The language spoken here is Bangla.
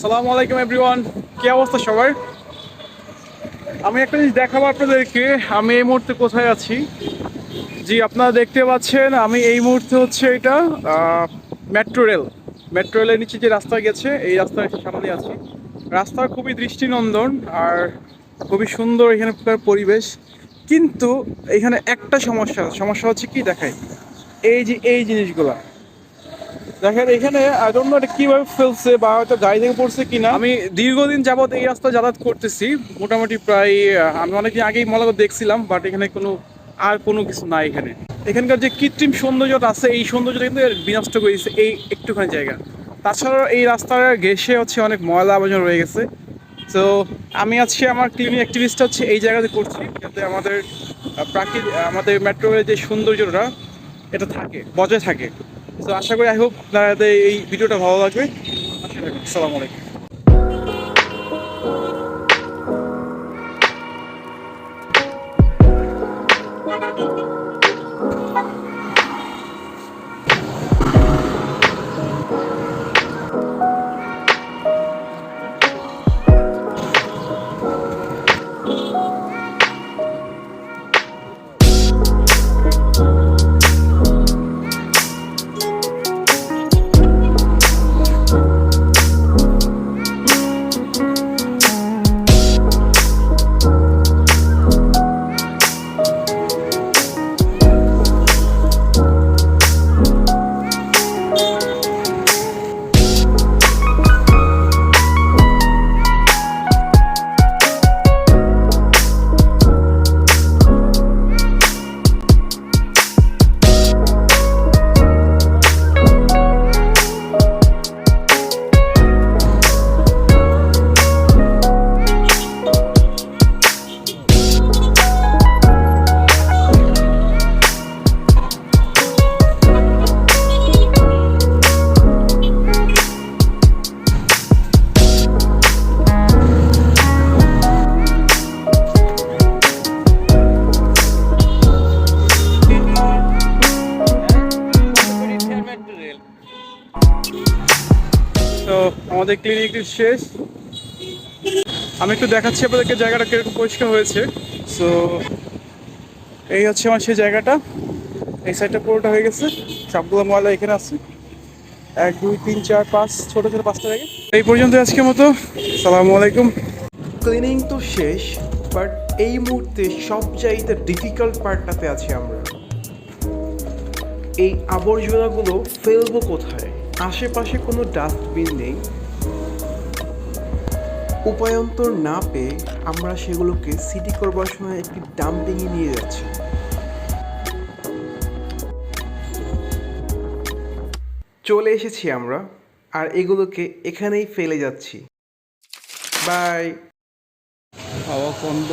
আসসালামু আলাইকুম এভরিওয়ান, কি অবস্থা সবার? আমি একটা জিনিস দেখাবো আপনাদেরকে। আমি এই মুহূর্তে কোথায় আছি? জি, আপনারা দেখতে পাচ্ছেন আমি এই মুহূর্তে হচ্ছে এটা মেট্রো রেল। মেট্রো রেলের নিচে যে রাস্তা গেছে এই রাস্তার সামনে আছি। রাস্তা খুবই দৃষ্টিনন্দন আর খুবই সুন্দর এখানকার পরিবেশ। কিন্তু এখানে একটা সমস্যা হচ্ছে কি দেখাই, এই জিনিসগুলা দেখেন এখানে। আই ডোন্ট নো এটা কিভাবে ফেলছে বা হয়তো গাড়ি থেকে পড়ছে কিনা। আমি দীর্ঘদিন যাবত এই রাস্তা যাতায়াত করতেছি, মোটামুটি প্রায় আমি অনেকদিন আগেই মনে দেখছিলাম, বাট এখানে কোনো কিছু নাই এখানে। এখানকার যে কৃত্রিম সৌন্দর্যটা আছে এই সৌন্দর্যটা কিন্তু বিনষ্ট করে দিচ্ছে এই একটুখানি জায়গা। তাছাড়াও এই রাস্তার ঘেঁষে হচ্ছে অনেক ময়লা আবর্জনা রয়ে গেছে। তো আমি আজকে আমার ক্লিনিং অ্যাক্টিভিস্টটা হচ্ছে এই জায়গাতে করছি, যাতে আমাদের মেট্রোর যে সৌন্দর্যটা এটা বজায় থাকে। তো আশা করি আই হোপ আপনাদের এই ভিডিওটা ভালো লাগবে। আশা করি। আসসালামু আলাইকুম। তো আমাদের ক্লিনিকটি শেষ। আমি একটু দেখাচ্ছি আপনাদেরকে জায়গাটা কিরকম পরিষ্কার হয়েছে। সো এই হচ্ছে আমার সেই জায়গাটা। এই সাইডটা পুরোটা হয়ে গেছে, সবগুলো ময়লা এখানে আছে। 1 2 3 4 5 ছোট ছোট 5টা জায়গা। এই পর্যন্ত আজকের মতো। আসসালামু আলাইকুম। ক্লিনিং তো শেষ, বাট এই মুহূর্তে সবচাইতে ডিফিকাল্ট পার্টটাতে আছি আমরা। এই আবর্জনাগুলো ফেলবো কোথায়? আশেপাশে কোনো ডাস্টবিন নেই। উপায়ন্তর না পেয়ে আমরা সেগুলোকে সিটি কর্পোরেশনের একটি ডাম্পিংয়ে নিয়ে যাচ্ছি। চলে এসেছি আমরা, আর এগুলোকে এখানেই ফেলে যাচ্ছি। বাই। হাওয়া বন্ধ।